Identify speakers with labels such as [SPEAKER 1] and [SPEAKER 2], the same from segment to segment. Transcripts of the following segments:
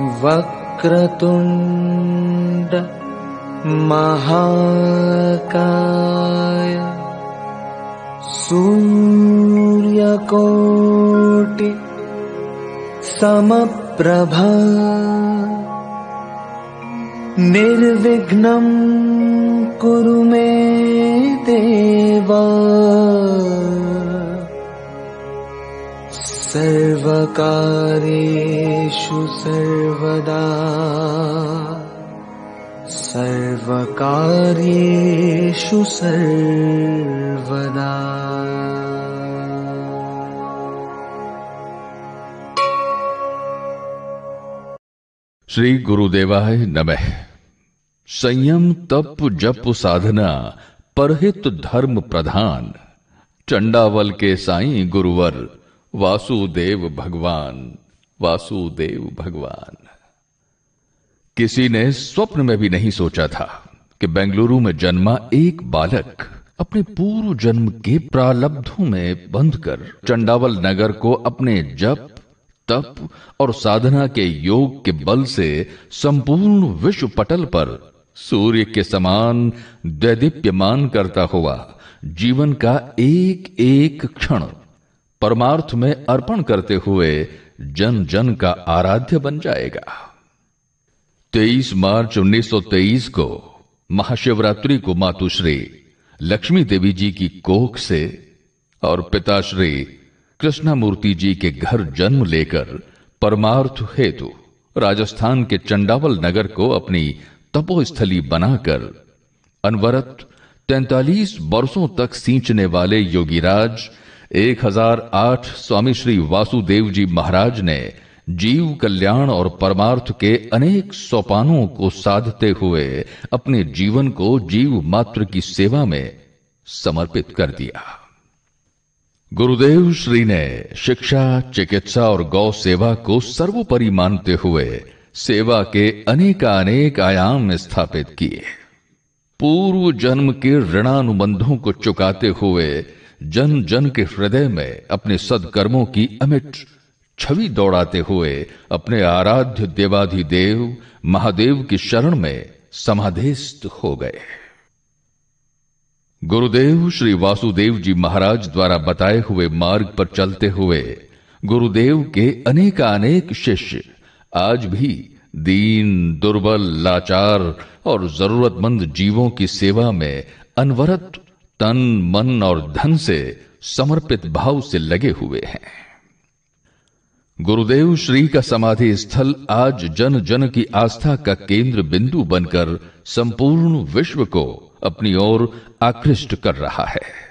[SPEAKER 1] वक्रतुंड महाकाय सूर्यकोटि समप्रभा निर्विघ्नं कुरु मे देव सर्वकार्येषु सर्वदा सर्वकार्येषु सर्वदा।
[SPEAKER 2] श्री गुरुदेवाय नमः। संयम तप जप साधना परहित धर्म प्रधान, चंडावल के साईं गुरुवर वासुदेव भगवान। वासुदेव भगवान। किसी ने स्वप्न में भी नहीं सोचा था कि बेंगलुरु में जन्मा एक बालक अपने पूर्व जन्म के प्रारब्धों में बंधकर चंडावल नगर को अपने जप तप और साधना के योग के बल से संपूर्ण विश्व पटल पर सूर्य के समान दैदीप्यमान करता हुआ जीवन का एक एक क्षण परमार्थ में अर्पण करते हुए जन जन का आराध्य बन जाएगा। 23 मार्च 1923 को महाशिवरात्रि को मातुश्री लक्ष्मी देवी जी की कोख से और पिताश्री कृष्णामूर्ति जी के घर जन्म लेकर परमार्थ हेतु राजस्थान के चंडावल नगर को अपनी तपोस्थली बनाकर अनवरत 43 वर्षों तक सींचने वाले योगीराज 1008 स्वामी श्री वासुदेव जी महाराज ने जीव कल्याण और परमार्थ के अनेक सोपानों को साधते हुए अपने जीवन को जीव मात्र की सेवा में समर्पित कर दिया। गुरुदेव श्री ने शिक्षा, चिकित्सा और गौ सेवा को सर्वोपरि मानते हुए सेवा के अनेकानेक आयाम स्थापित किए। पूर्व जन्म के ऋणानुबंधों को चुकाते हुए जन जन के हृदय में अपने सद्कर्मों की अमिट छवि दौड़ाते हुए अपने आराध्य देवाधिदेव महादेव की शरण में समाधिस्थ हो गए। गुरुदेव श्री वासुदेव जी महाराज द्वारा बताए हुए मार्ग पर चलते हुए गुरुदेव के अनेकानेक शिष्य आज भी दीन, दुर्बल, लाचार और जरूरतमंद जीवों की सेवा में अनवरत तन, मन और धन से समर्पित भाव से लगे हुए हैं। गुरुदेव श्री का समाधि स्थल आज जन जन की आस्था का केंद्र बिंदु बनकर संपूर्ण विश्व को अपनी ओर आकृष्ट कर रहा है।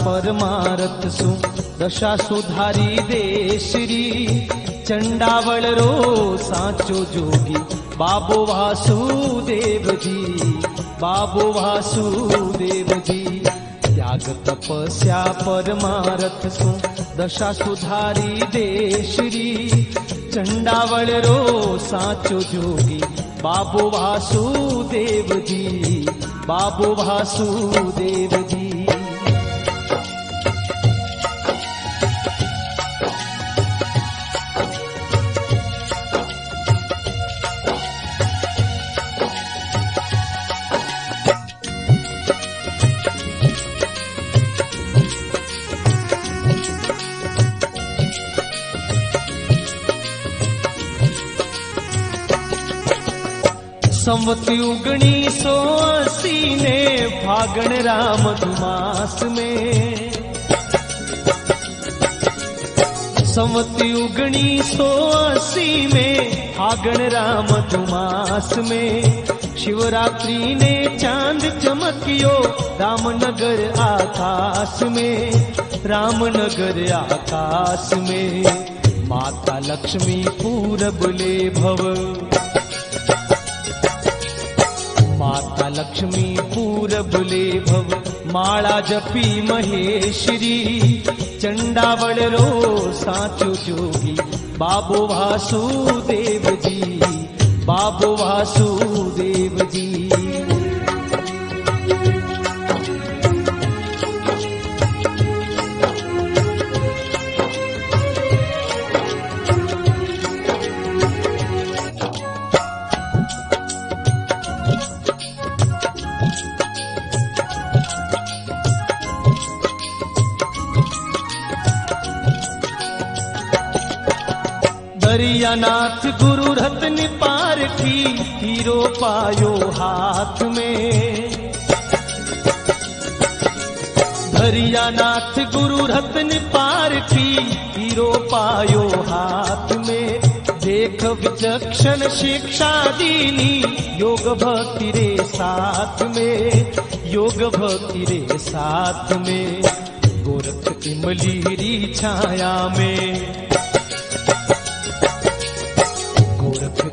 [SPEAKER 3] परमारथ सु दशा सुधारी दे श्री चंडावल रो साचो जोगी बाबो वासुदेव जी। बाबो वासुदेव जी त्याग तपस्या परमारथ सु दशा सुधारी दे श्री चंडावल रो साचो जोगी बाबो वासुदेव जी। बाबो वासुदेव जी। संवत 1980 ने फागण राम धुमास में संवत 1980 में फागण राम धुमास में शिवरात्रि ने चांद चमकियो रामनगर आकाश में। रामनगर आकाश में माता लक्ष्मी पूरब ले भव। माता महालक्ष्मी पूरब ले भव माळा जपी महेश्वरी चंडावळ रो साचो जोगी बाबो वासुदेव जी बाबो वासुदेव जी। दरियानाथ गुरु रत्न पारखी हीरो पायो हाथ में। दरियानाथ गुरु रत्न पारखी हीरो पायो हाथ में। देख विचक्षण शिक्षा दीनी योग भक्ति रे साथ में योग भक्ति रे साथ में। गोरख इमलीरी छाया में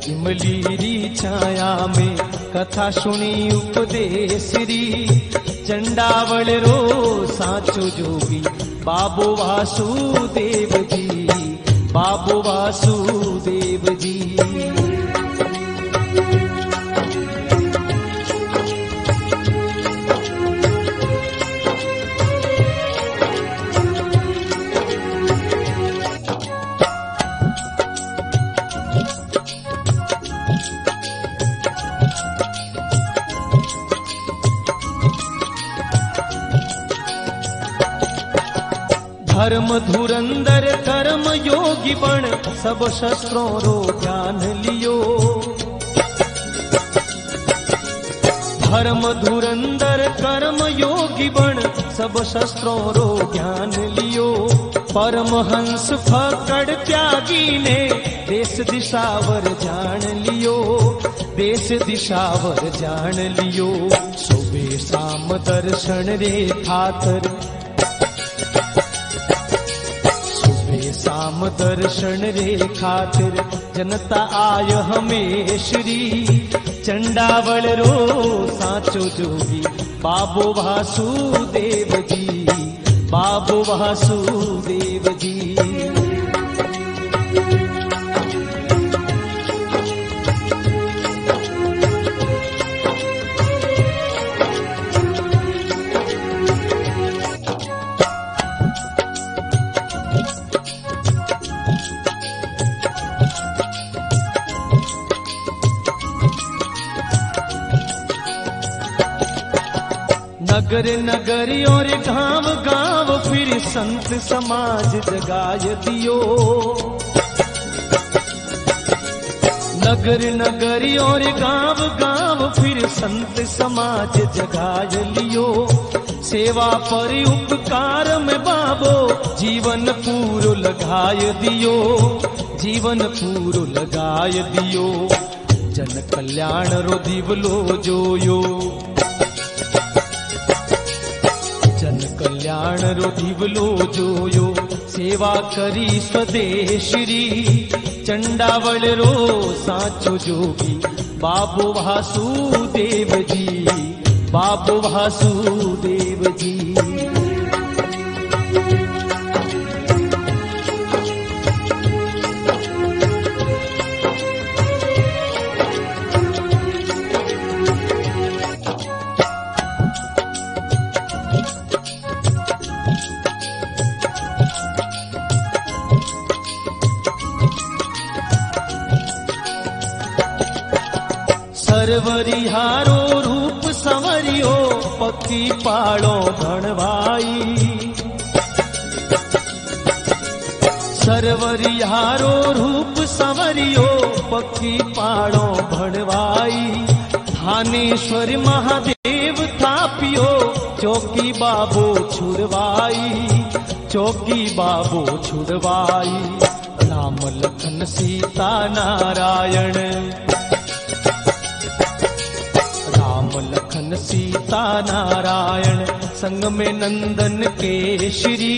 [SPEAKER 3] इमलीरी छाया में कथा सुनी उपदेशरी चंडावळ रो साचो जोगी बाबो वासुदेव जी बाबो वासुदेव जी। धर्म धुरंधर कर्म योगी बण सब शस्त्रों रो ज्ञान लियो। धर्म धुरंधर कर्म योगी बण सब शस्त्रों रो ज्ञान लियो। परमहंस फकड़ त्यागी ने देश दिशावर जान लियो देश दिशावर जान लियो। सुबह शाम दर्शन रे खातर शाम दर्शन रे खातिर जनता आय हमेशरी चंडावळ रो साचो जोगी बाबो वासुदेव जी बाबो वासुदेव जी। नगर नगर और गांव गांव फिर संत समाज जगाय दियो। नगर नगर और गांव गांव फिर संत समाज जगाय लियो। सेवा पर उपकार में बाबो जीवन पूरो लगाय दियो जीवन पूरो लगाय दियो। जन कल्याण रो दिवलो जोयो कल्याण रो दिवलो जोयो। सेवा करी स्वदेशरी चंडावळ रो साचो जोगी बाबो वासुदेव जी बाबो वासुदेव जी। सरवरिहारो रूप संवरियो पक्की पाड़ो भणवाई। सरवरिहारो रूप संवरियो पक्की पाड़ो भणवाई। थानेश्वर महादेव थापियो चौकी बाबो छुड़वाई चौकी बाबो छुड़वाई। राम लखन सीता नारायण लखन सीता नारायण संग में नंदन केशरी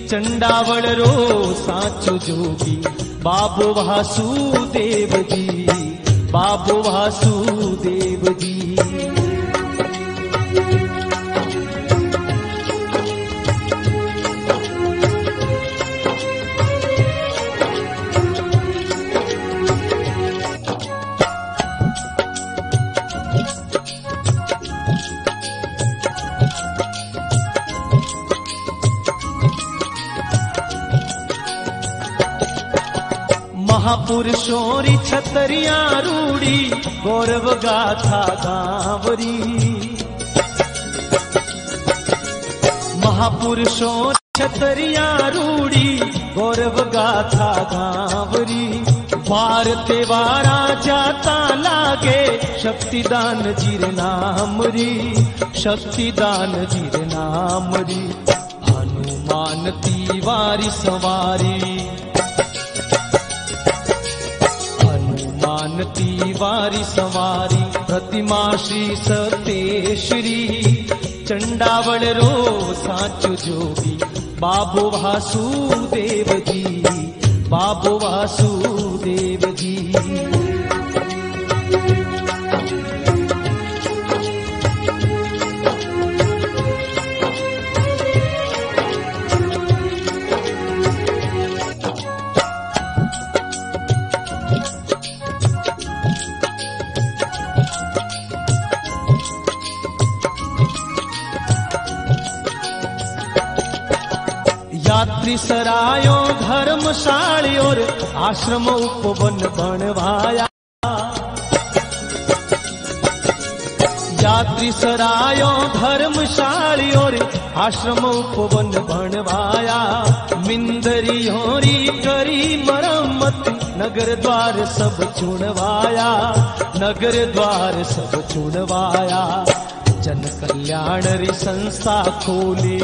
[SPEAKER 3] चंडावळ रो साचो जोगी बाबो वासुदेव जी बाबो वासुदेव जी। महापुरुषोरी छतरिया रूढ़ी गौरव गाथा गावरी। महापुरुषों छतरिया रूढ़ी गौरव गाथा गावरी। वार तेवारा जाता लागे शक्तिदान जीर नामरी, शक्तिदान जीर नामरी। हनुमान तीवारी सवारी, हनुमान तीवारी सवारी। प्रतिमा श्री सतेश्वरी चंडावल रो साचो जोगी। बाबो वासुदेव जी, बाबो वासुदेव जी। यात्री सरायो धर्मशाली और आश्रम उपवन बनवाया। यात्री सरायो धर्मशाली और आश्रम उपवन बनवाया। मिंदरी होरी करी मरम्मत, नगर द्वार सब चुनवाया, नगर द्वार सब चुनवाया। जन कल्याणरी संस्था खोली,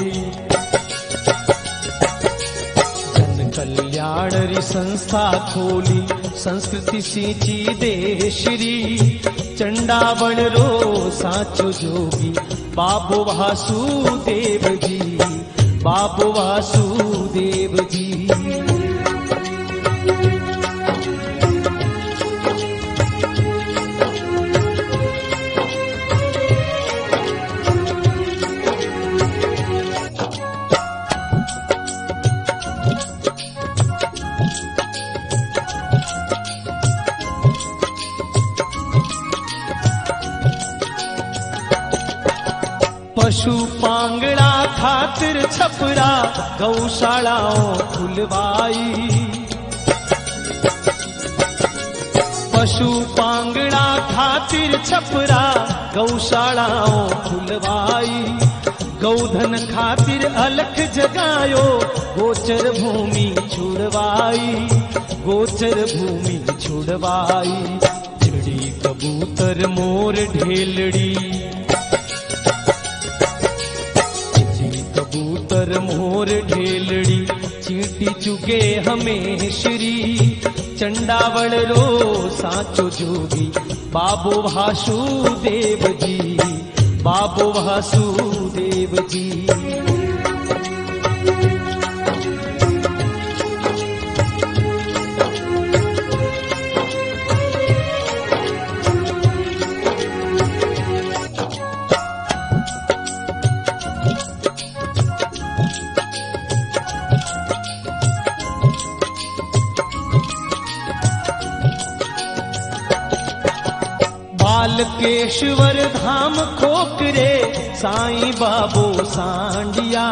[SPEAKER 3] कल्याणरी संस्था खोली। संस्कृति सींची देशरी चंडावल रो साचो जोगी। बाबो वासुदेव जी, बाबो वासुदेव जी। पशु पांगड़ा खातिर छपरा गौशालाओं खुलवाई। पशु पांगड़ा खातिर छपरा गौशालाओं खुलवाई। गौधन खातिर अलख जगायो गोचर भूमि छुड़वाई, गोचर भूमि छुड़वाई। चिड़ी कबूतर मोर ढेलड़ी, कबूतर मोर ढेलड़ी। चींटी चुगे हमें श्री चंडावल रो साचो जोगी। बाबो वासुदेव जी, बाबो वासुदेव जी। बालकेश्वर धाम खोकरे साईं बाबो सांडिया।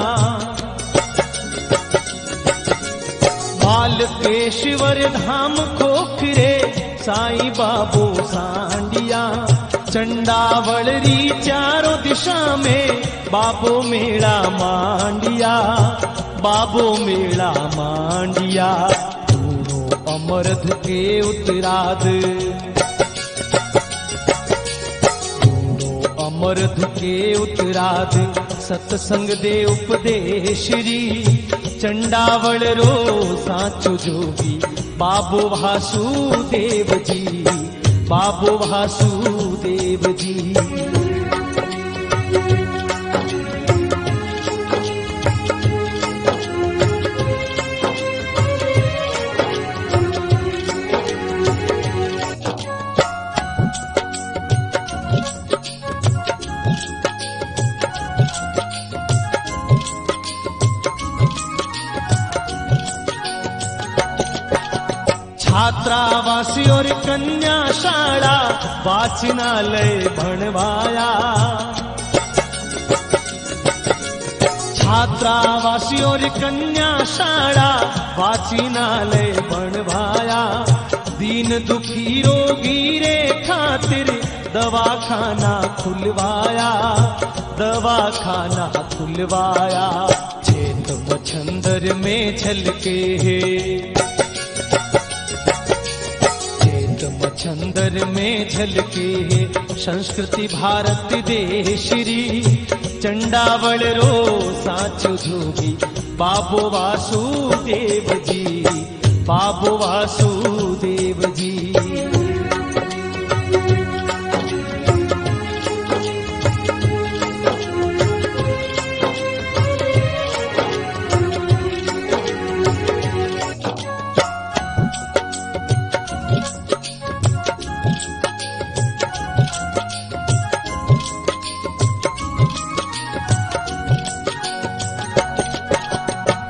[SPEAKER 3] बालकेश्वर धाम खोखरे साईं बाबो सांडिया। चंडावल री चारों दिशा में बाबो मेला मांडिया, बाबो मेला मांडिया। दोनों अमरध के उत्तराद, अमरध के उत्तराद। सत्संग दे उपदेशरी चंडावल रो साचो जोगी। बाबो वासुदेव जी, बाबो वासुदेव जी। छात्रावासी और कन्या शाला वाचनालय बनवाया। छात्रावासी और कन्या शाला वाचनालय बनवाया। दीन दुखी रोगी रे खातिर दवाखाना खुलवाया, दवाखाना खुलवाया। चेत मच्छंदर में झलके है, चेत मच्छंदर में झलके है संस्कृति भारत देशरी। चंडावल रो साचो जोगी बाबो वासुदेव जी, बाबो वासुदेव जी।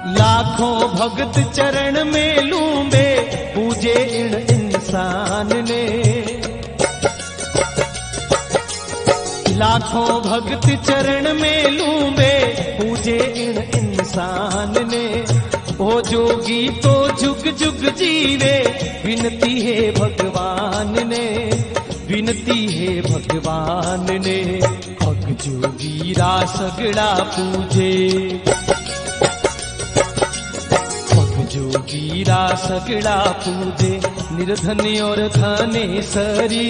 [SPEAKER 3] लाखों भगत चरण में लूंबे पूजे इन इंसान ने, लाखों भगत चरण में लूंबे पूजे इन इंसान ने। ओ जोगी तो जुग जुग जीवे विनती है भगवान ने, विनती है भगवान ने। भग जोगी रा सगड़ा पूजे, जोगीरा सगड़ा पूजे निर्धन और धनेसरी।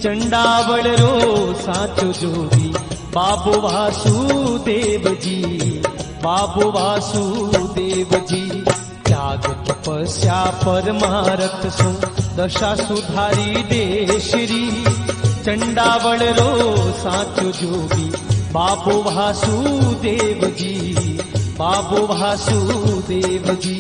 [SPEAKER 3] चंडावल रो साचो जोगी बाबो वासुदेव जी, बाबो वासुदेव जी। त्याग तपस्या परमारथ सो दशा सुधारी देशरी। चंडावल रो साचो जोगी बाबो वासुदेव जी, बाबो वासुदेव जी।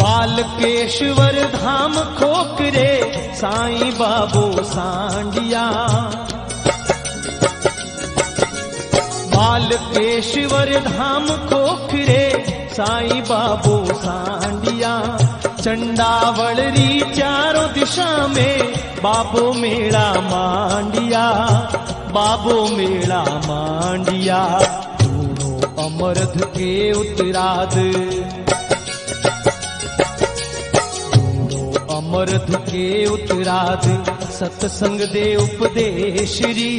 [SPEAKER 3] बालकेश्वर धाम खोकरे साईं बाबो सांडिया, बालकेश्वर धाम खोखरे साईं बाबो सांडिया। चंडावल री चारों दिशा में बाबो मेला मांडिया, बाबो मेला मांडिया। दोनों अमरध के उत्तराद, अमरध के उत्तराद सत्संग दे उपदेशरी।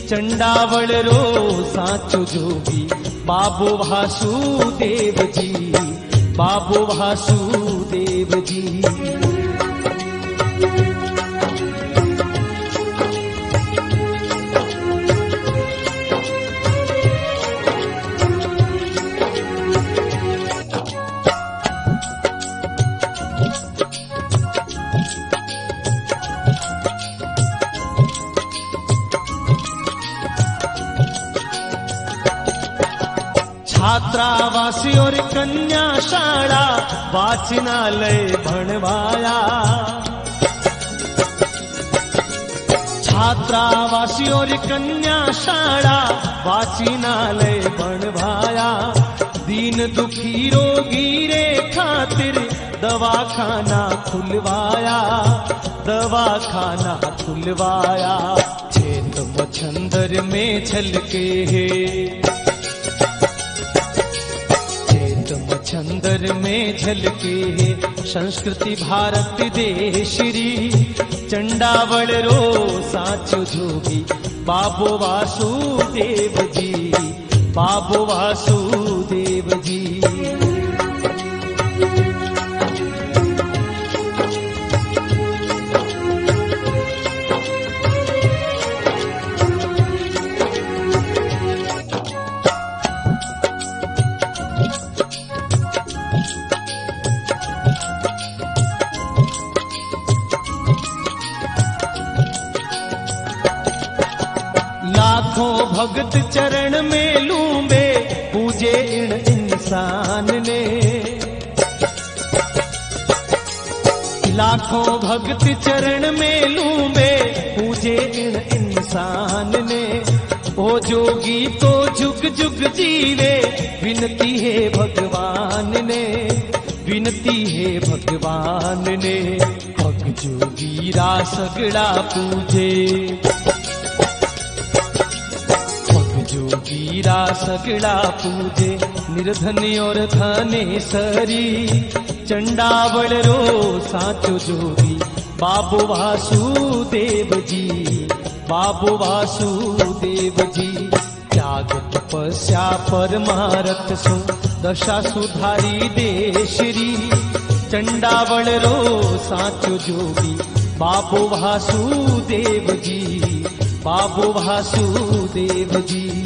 [SPEAKER 3] चंडावल रो साचो जोगी बाबो वासुदेव जी, बाबो वासुदेव जी। छात्रावासी और कन्या शाला वाचनालय भणवाया, छात्रावासी और कन्या शाला वाचनालय भणवाया। दीन दुखी रोगी रे खातिर दवाखाना खुलवाया, दवाखाना खुलवाया। चेत मच्छंदर में झलके है, मच्छंदर में झलके संस्कृति भारत देशरी। चंडावल रो साचो जोगी बाबो वासुदेव जी, बाबो वासुदेव जी। लाखों भगत चरण में लूंबे पूजे इन इंसान ने, लाखों भगत चरण में लूंबे पूजे इन इंसान ने। ओ ओ जोगी तो जुग जुग जीवे, विनती है भगवान ने, विनती है भगवान ने। पग जोगीरा सगड़ा पूजे, पग जोगीरा सगड़ा पूजे, निर्धन और धनेसरी, चंडावल रो साचो जोगी, बाबो वासुदेव जी, बाबो वासुदेव जी। त्याग तपस्या परमारथ सो, दशा सुधारी देशरी, चंडावल रो साचो जोगी, बाबो वासुदेव जी, बाबो वासुदेव जी।